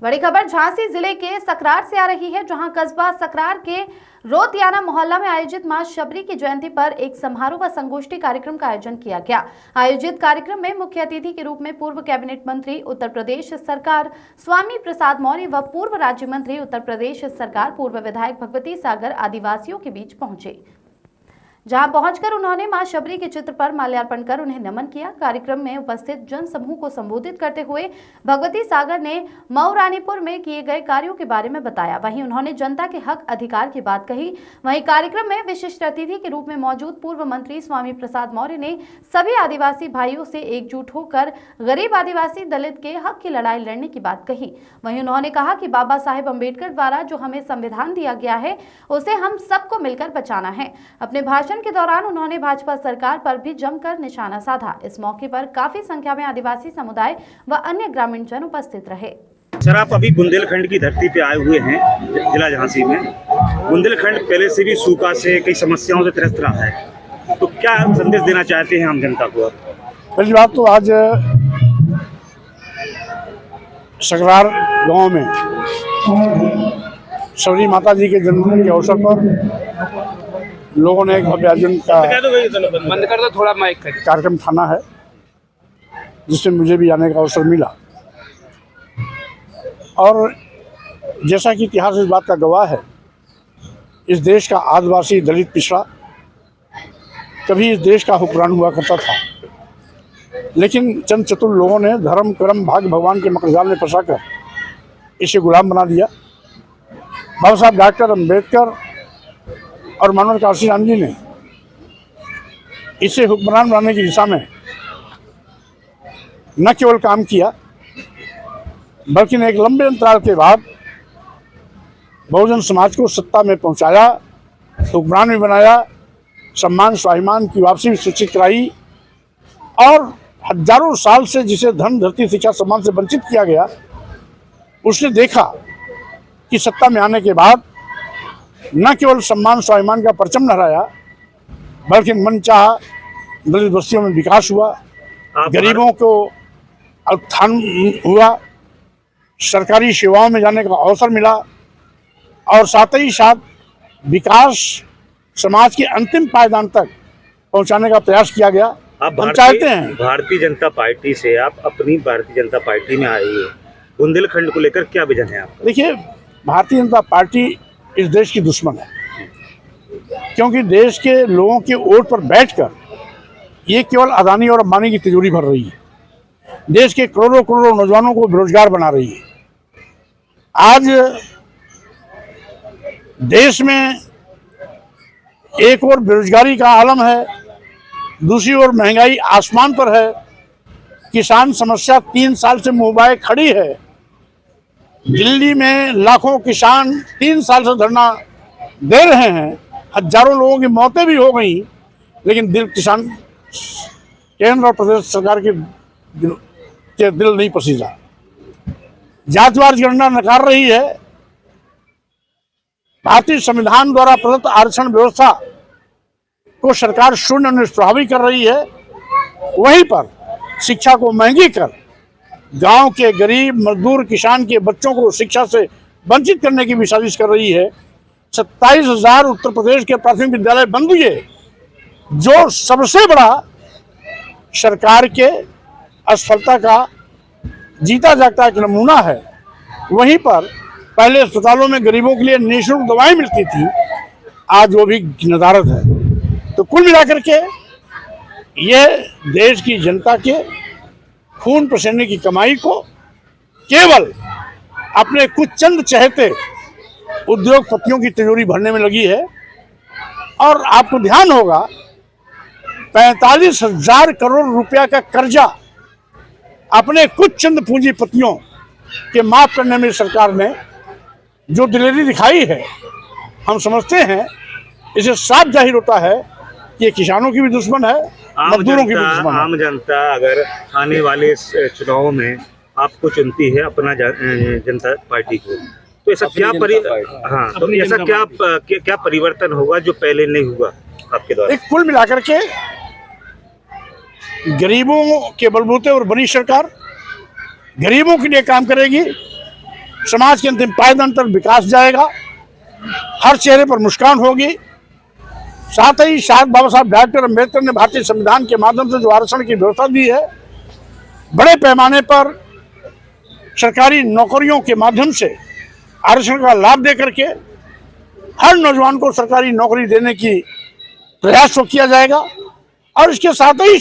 बड़ी खबर झांसी जिले के सकरार से आ रही है, जहां कस्बा सकरार के रोतियाना मोहल्ला में आयोजित मां शबरी की जयंती पर एक समारोह व संगोष्ठी कार्यक्रम का आयोजन किया गया। आयोजित कार्यक्रम में मुख्य अतिथि के रूप में पूर्व कैबिनेट मंत्री उत्तर प्रदेश सरकार स्वामी प्रसाद मौर्य व पूर्व राज्य मंत्री उत्तर प्रदेश सरकार पूर्व विधायक भगवती सागर आदिवासियों के बीच पहुंचे, जहां पहुंचकर उन्होंने मां शबरी के चित्र पर माल्यार्पण कर उन्हें नमन किया। कार्यक्रम में उपस्थित जन समूह को संबोधित करते हुए भगवती सागर ने मऊ रानीपुर में किए गए कार्यों के बारे में बताया। वहीं उन्होंने जनता के हक अधिकार की बात कही। वहीं कार्यक्रम में विशिष्ट अतिथि के रूप में मौजूद पूर्व मंत्री स्वामी प्रसाद मौर्य ने सभी आदिवासी भाइयों से एकजुट होकर गरीब आदिवासी दलित के हक की लड़ाई लड़ने की बात कही। वहीं उन्होंने कहा कि बाबा साहेब अम्बेडकर द्वारा जो हमें संविधान दिया गया है, उसे हम सबको मिलकर बचाना है। अपने भाषण के दौरान उन्होंने भाजपा सरकार पर भी जमकर निशाना साधा। इस मौके पर काफी संख्या में आदिवासी समुदाय व अन्य ग्रामीण जन उपस्थित रहे। सर, आप अभी बुंदेलखंड की धरती पे आए हुए हैं, जिला झांसी में। बुंदेलखंड पहले से भी सूखा से कई समस्याओं से त्रस्त रहा है, तो क्या संदेश देना चाहते हैं आम जनता को? पहली बात तो आज सकरार गांव में शबरी माता जी के जन्मदिन के अवसर पर लोगों ने एक भव्य आयोजन का बंद कर दो थोड़ा माइक का कार्यक्रम ठाना है, जिसमें मुझे भी आने का अवसर मिला। और जैसा कि इतिहास इस बात का गवाह है, इस देश का आदिवासी दलित पिछड़ा कभी इस देश का हुक्मरान हुआ करता था, लेकिन चंद चतुर लोगों ने धर्म कर्म भाग्य भगवान के मकरजाल में फंसाकर इसे गुलाम बना दिया। बाबा साहब डॉक्टर अम्बेडकर और मानव काशीराम जी ने इसे हुक्मरान बनाने की दिशा में न केवल काम किया, बल्कि एक लंबे अंतराल के बाद बहुजन समाज को सत्ता में पहुंचाया, हुक्मरान भी बनाया, सम्मान स्वाभिमान की वापसी भी सुनिश्चित कराई। और हजारों साल से जिसे धन धरती शिक्षा सम्मान से वंचित किया गया, उसने देखा कि सत्ता में आने के बाद न केवल सम्मान स्वाभिमान का परचम लहराया, बल्कि मनचाहा दलित बस्तियों में विकास हुआ, गरीबों को उत्थान हुआ, सरकारी सेवाओं में जाने का अवसर मिला और साथ ही साथ विकास समाज के अंतिम पायदान तक पहुंचाने का प्रयास किया गया। हम चाहते हैं भारतीय जनता पार्टी से आप अपनी भारतीय जनता पार्टी में आए हैं, बुंदेलखंड को लेकर क्या विजन है आपका? देखिए, भारतीय जनता पार्टी इस देश की दुश्मन है, क्योंकि देश के लोगों के वोट पर बैठकर ये केवल अदानी और अंबानी की तिजोरी भर रही है। देश के करोड़ों करोड़ों नौजवानों को बेरोजगार बना रही है। आज देश में एक ओर बेरोजगारी का आलम है, दूसरी ओर महंगाई आसमान पर है, किसान समस्या 3 साल से मुंह बाए खड़ी है। दिल्ली में लाखों किसान 3 साल से धरना दे रहे हैं, हजारों लोगों की मौतें भी हो गई, लेकिन किसान केंद्र और प्रदेश सरकार के दिल नहीं पसीजा। जातिवार गणना नकार रही है। भारतीय संविधान द्वारा प्रदत्त आरक्षण व्यवस्था को सरकार शून्य निष्प्रभावी कर रही है। वहीं पर शिक्षा को महंगी कर गांव के गरीब मजदूर किसान के बच्चों को शिक्षा से वंचित करने की भी साजिश कर रही है। 27,000 उत्तर प्रदेश के प्राथमिक विद्यालय बंद हुए, जो सबसे बड़ा सरकार के असफलता का जीता जागता एक नमूना है। वहीं पर पहले अस्पतालों में गरीबों के लिए निःशुल्क दवाएं मिलती थी, आज वो भी नदारद है। तो कुल मिलाकर के ये देश की जनता के खून पसीने की कमाई को केवल अपने कुछ चंद चहेते उद्योगपतियों की तिजोरी भरने में लगी है। और आपको ध्यान होगा, 45,000 करोड़ रुपया का कर्जा अपने कुछ चंद पूंजीपतियों के माफ करने में सरकार ने जो दिलेरी दिखाई है, हम समझते हैं इसे साफ जाहिर होता है कि ये किसानों की भी दुश्मन है, मजदूरों की भी दुश्मन है। आम जनता अगर आने वाले चुनाव में आपको चुनती है, अपना जनता पार्टी को, तो ऐसा क्या परिवर्तन होगा जो पहले नहीं हुआ आपके द्वारा? कुल मिलाकर के गरीबों के बलबूते और बनी सरकार गरीबों के लिए काम करेगी, समाज के अंतिम पायदान तक विकास जाएगा, हर चेहरे पर मुस्कान होगी। साथ ही शायद बाबा साहब डॉक्टर अम्बेडकर ने भारतीय संविधान के माध्यम से जो आरक्षण की व्यवस्था दी है, बड़े पैमाने पर सरकारी नौकरियों के माध्यम से आरक्षण का लाभ दे करके हर नौजवान को सरकारी नौकरी देने की प्रयास किया जाएगा। और इसके साथ ही